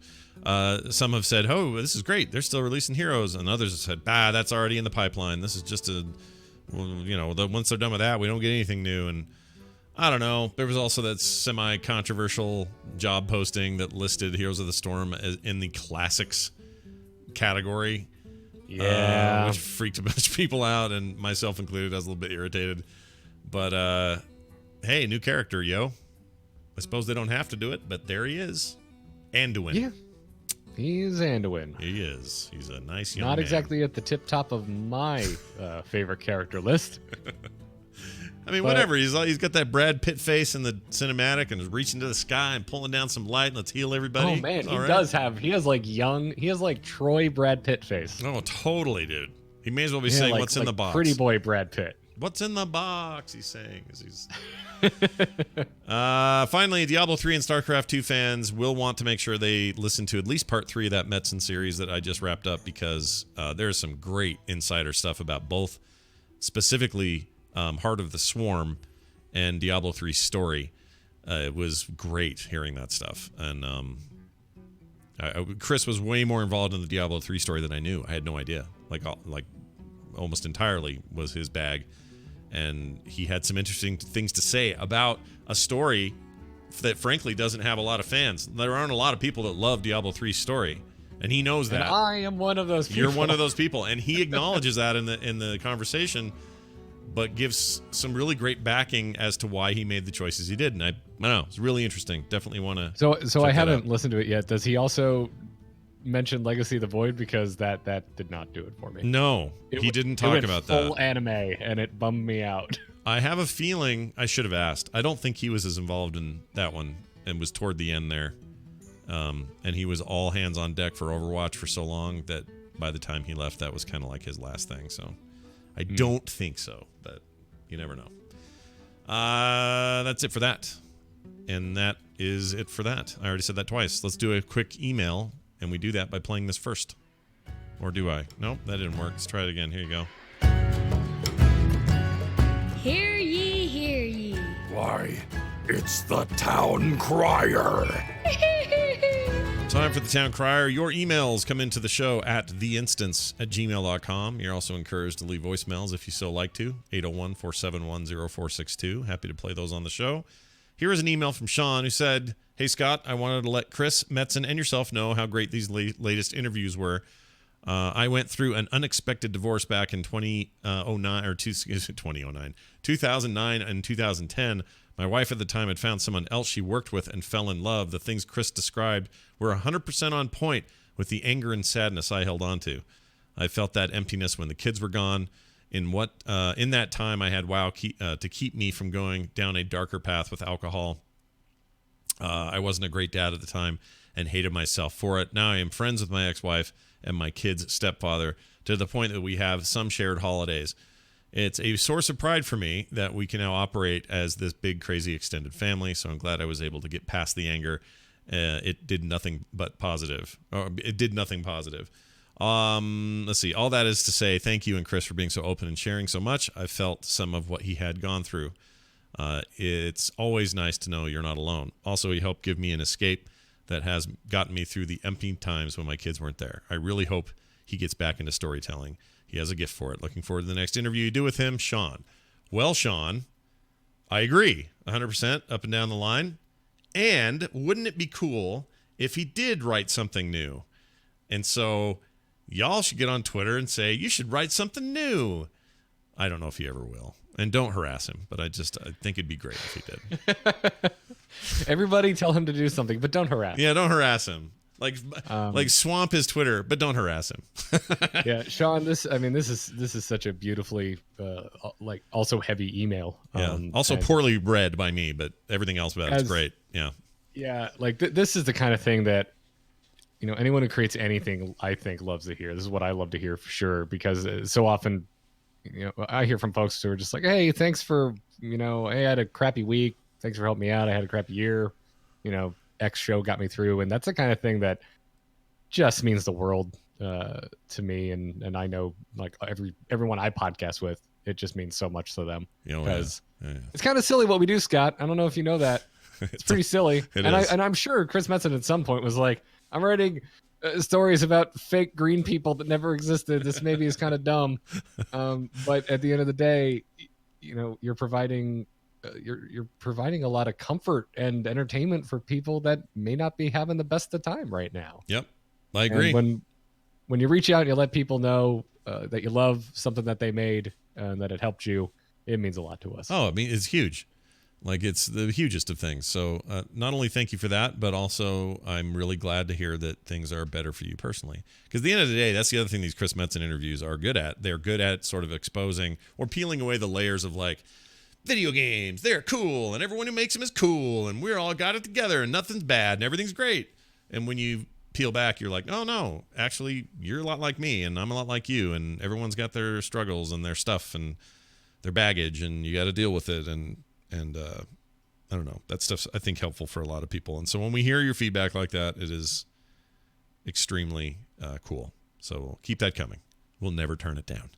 Some have said, "Oh, this is great. They're still releasing Heroes," and others have said, that's already in the pipeline. This is just a." Once they're done with that, we don't get anything new. And I don't know. There was also that semi-controversial job posting that listed Heroes of the Storm as in the classics category. Yeah. Which freaked a bunch of people out, and myself included. I was a little bit irritated. But, hey, new character, yo. I suppose they don't have to do it, but there he is. Anduin. Yeah. He's Anduin. He is. He's a nice young man. Not exactly at the tip top of my favorite character list. I mean, whatever. He's got that Brad Pitt face in the cinematic and is reaching to the sky and pulling down some light. Let's heal everybody. Oh, man. He has like Troy Brad Pitt face. Oh, totally, dude. He may as well be saying what's in the box. Pretty boy Brad Pitt. What's in the box? He's saying as he's. Finally, Diablo 3 and StarCraft 2 fans will want to make sure they listen to at least part 3 of that Metzen series that I just wrapped up, because there's some great insider stuff about both, specifically Heart of the Swarm and Diablo 3's story. It was great hearing that stuff. And Chris was way more involved in the Diablo 3 story than I knew. I had no idea. Like almost entirely was his bag. And he had some interesting things to say about a story that frankly doesn't have a lot of fans. There aren't a lot of people that love Diablo 3's story, and he knows that. And I am one of those people. You're one of those people, and he acknowledges that in the conversation, but gives some really great backing as to why he made the choices he did. And I don't know, it's really interesting. Definitely want to. So I haven't listened to it yet. Does he also mention Legacy of the Void? Because that did not do it for me. No, he didn't talk about that. Full anime, and it bummed me out. I have a feeling I should have asked. I don't think he was as involved in that one, and was toward the end there. And he was all hands on deck for Overwatch for so long that by the time he left, that was kind of like his last thing. So I don't think so, but you never know. That's it for that. And that is it for that. I already said that twice. Let's do a quick email, and we do that by playing this first. Or do I? Nope, that didn't work. Let's try it again. Here you go. Hear ye, hear ye. Why, it's the Town Crier. Time for the Town Crier. Your emails come into the show at theinstance@gmail.com. You're also encouraged to leave voicemails if you so like to. 801-471-0462. Happy to play those on the show. Here is an email from Sean who said, "Hey Scott, I wanted to let Chris, Metzen, and yourself know how great these latest interviews were. I went through an unexpected divorce back in 2009 and 2010. My wife at the time had found someone else she worked with and fell in love. The things Chris described were 100% on point with the anger and sadness I held on to. I felt that emptiness when the kids were gone. In that time I had WoW to keep me from going down a darker path with alcohol. I wasn't a great dad at the time and hated myself for it. Now I am friends with my ex-wife and my kid's stepfather to the point that we have some shared holidays. It's a source of pride for me that we can now operate as this big, crazy extended family. So I'm glad I was able to get past the anger. It did nothing but positive. It did nothing positive. Let's see. All that is to say, thank you and Chris for being so open and sharing so much. I felt some of what he had gone through. It's always nice to know you're not alone. Also, he helped give me an escape that has gotten me through the empty times when my kids weren't there. I really hope he gets back into storytelling. He has a gift for it. Looking forward to the next interview you do with him, Sean." Well, Sean, I agree 100% up and down the line. And wouldn't it be cool if he did write something new? And so y'all should get on Twitter and say, you should write something new. I don't know if he ever will. And don't harass him, but I think it'd be great if he did. Everybody tell him to do something, but don't harass. Yeah, don't harass him. Like swamp his Twitter, but don't harass him. Yeah, Sean, this is such a beautifully also heavy email. Yeah. Also poorly read by me, but everything else about it's great. Yeah. Yeah, this is the kind of thing that anyone who creates anything, I think, loves to hear. This is what I love to hear for sure, because so often I hear from folks who are just like, "Hey, thanks for hey, I had a crappy week. Thanks for helping me out. I had a crappy year. X show got me through," and that's the kind of thing that just means the world to me. And I know, like, everyone I podcast with, it just means so much to them, because it's kind of silly what we do, Scott. I don't know if you know that. It's pretty silly. I'm sure Chris Metzen at some point was like, "I'm writing stories about fake green people that never existed. This maybe is kind of dumb." But at the end of the day, you're providing you're providing a lot of comfort and entertainment for people that may not be having the best of time right now. Yep, I agree. And when you reach out and you let people know that you love something that they made and that it helped you, it means a lot to us. Oh, I mean, it's huge. Like, it's the hugest of things. So not only thank you for that, but also I'm really glad to hear that things are better for you personally. Because at the end of the day, that's the other thing these Chris Metzen interviews are good at. They're good at sort of exposing or peeling away the layers of, like, video games, they're cool, and everyone who makes them is cool, and we're all got it together, and nothing's bad, and everything's great. And when you peel back, you're like, oh no, actually, you're a lot like me, and I'm a lot like you, and everyone's got their struggles and their stuff, and their baggage, and you got to deal with it. And I don't know. That stuff's, I think, helpful for a lot of people. And so when we hear your feedback like that, it is extremely cool. So keep that coming. We'll never turn it down.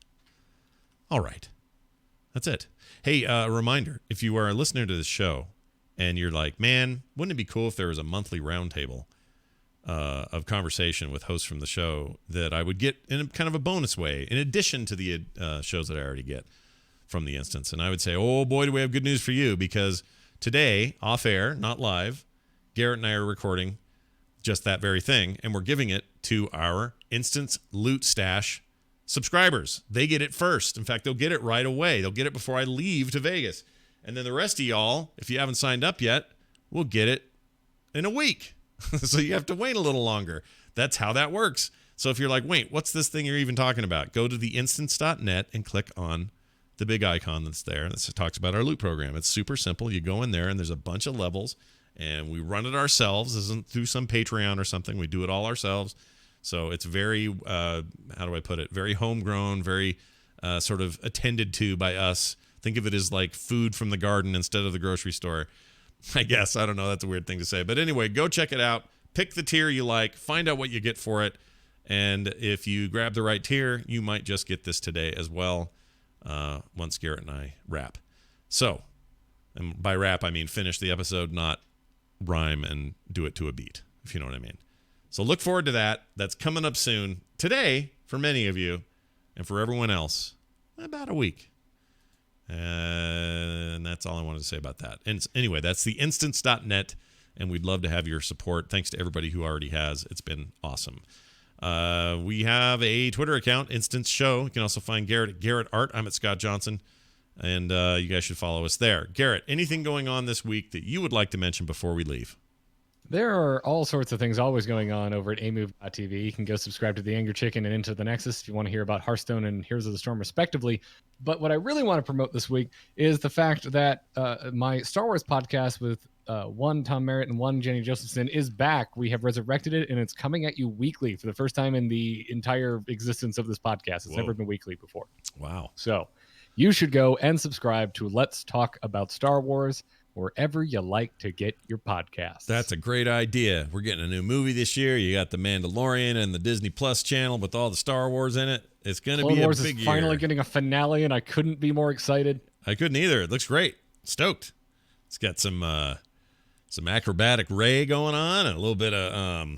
All right. That's it. Hey, a reminder, if you are a listener to this show and you're like, man, wouldn't it be cool if there was a monthly roundtable of conversation with hosts from the show that I would get in kind of a bonus way, in addition to the shows that I already get from the instance. And I would say, oh boy, do we have good news for you, because today, off air, not live, Garrett and I are recording just that very thing, and we're giving it to our Instance Loot Stash subscribers. They get it first. In fact, they'll get it right away. They'll get it before I leave to Vegas. And then the rest of y'all, if you haven't signed up yet, will get it in a week. So you have to wait a little longer. That's how that works. So if you're like, wait, what's this thing you're even talking about? Go to theinstance.net and click on the big icon that's there. This talks about our loot program. It's super simple. You go in there and there's a bunch of levels, and we run it ourselves. This isn't through some Patreon or something. We do it all ourselves. So it's very, how do I put it? Very homegrown, very sort of attended to by us. Think of it as like food from the garden instead of the grocery store. I guess. I don't know. That's a weird thing to say. But anyway, go check it out. Pick the tier you like. Find out what you get for it. And if you grab the right tier, you might just get this today as well, once Garrett and I wrap. So, and by wrap, I mean finish the episode, not rhyme and do it to a beat, if you know what I mean. So look forward to that. That's coming up soon. Today, for many of you, and for everyone else, about a week. And that's all I wanted to say about that. And anyway, that's theinstance.net, and we'd love to have your support. Thanks to everybody who already has. It's been awesome. We have a Twitter account, Instance Show. You can also find Garrett at Garrett Art. I'm at Scott Johnson, and you guys should follow us there. Garrett, anything going on this week that you would like to mention before we leave? There are all sorts of things always going on over at amove.tv. You can go subscribe to The Angry Chicken and Into the Nexus if you want to hear about Hearthstone and Heroes of the Storm, respectively. But what I really want to promote this week is the fact that my Star Wars podcast with one Tom Merritt and one Jenny Josephson is back. We have resurrected it, and it's coming at you weekly for the first time in the entire existence of this podcast. It's never been weekly before. Wow. So you should go and subscribe to Let's Talk About Star Wars wherever you like to get your podcasts. That's a great idea. We're getting a new movie this year. You got The Mandalorian and the Disney Plus channel with all the Star Wars in it. It's going to be a Wars big is year. finally getting a finale, and I couldn't be more excited. I couldn't either. It looks great. Stoked. It's got some acrobatic Rey going on, and a little bit of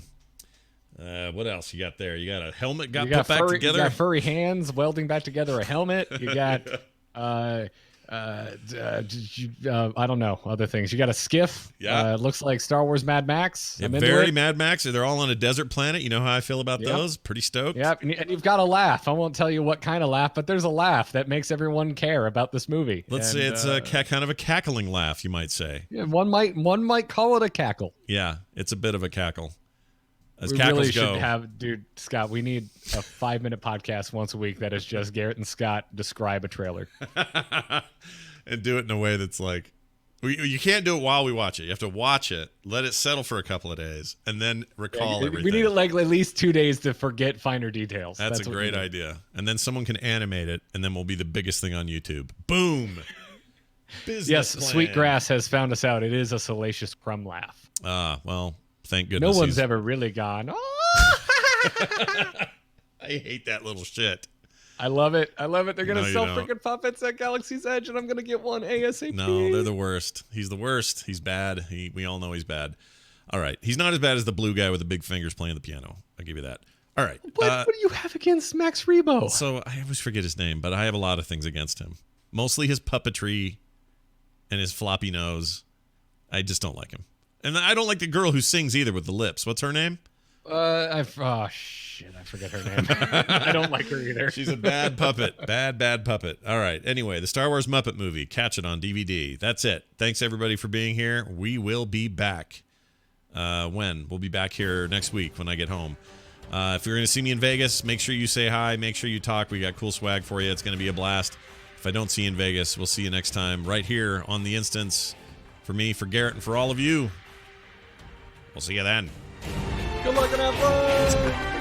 what else you got there? You got a helmet put back together. You got furry hands welding back together a helmet. You got I don't know, other things. You got a skiff. Yeah. It looks like Star Wars Mad Max. Yeah, very Mad Max. They're all on a desert planet. You know how I feel about Yep. those. Pretty stoked. Yep. And you've got a laugh. I won't tell you what kind of laugh, but there's a laugh that makes everyone care about this movie. Let's say it's kind of a cackling laugh, you might say. Yeah, one might call it a cackle. Yeah, it's a bit of a cackle. As We cackles really go. should have, dude, Scott, we need a 5-minute podcast once a week that is just Garrett and Scott describe a trailer. And do it in a way that's like, you can't do it while we watch it. You have to watch it, let it settle for a couple of days, and then recall everything. We need like at least 2 days to forget finer details. That's a what great we need. idea. And then someone can animate it, and then we'll be the biggest thing on YouTube. Boom. Business Yes, plan. Sweetgrass has found us out. It is a salacious crumb laugh. Well, thank goodness. No one's ever really gone, oh! I hate that little shit. I love it. They're going No, to you sell don't. freaking puppets at Galaxy's Edge, and I'm going to get one ASAP. No, they're the worst. He's the worst. He's bad. We all know he's bad. All right. He's not as bad as the blue guy with the big fingers playing the piano. I'll give you that. All right. What do you have against Max Rebo? So I always forget his name, but I have a lot of things against him. Mostly his puppetry and his floppy nose. I just don't like him. And I don't like the girl who sings either with the lips. What's her name? I forget her name. I don't like her either. She's a bad puppet. Bad puppet. All right. Anyway, the Star Wars Muppet movie. Catch it on DVD. That's it. Thanks, everybody, for being here. We will be back. When? We'll be back here next week when I get home. If you're going to see me in Vegas, make sure you say hi. Make sure you talk. We got cool swag for you. It's going to be a blast. If I don't see you in Vegas, we'll see you next time right here on The Instance. For me, for Garrett, and for all of you, we'll see you then. Good luck and have fun.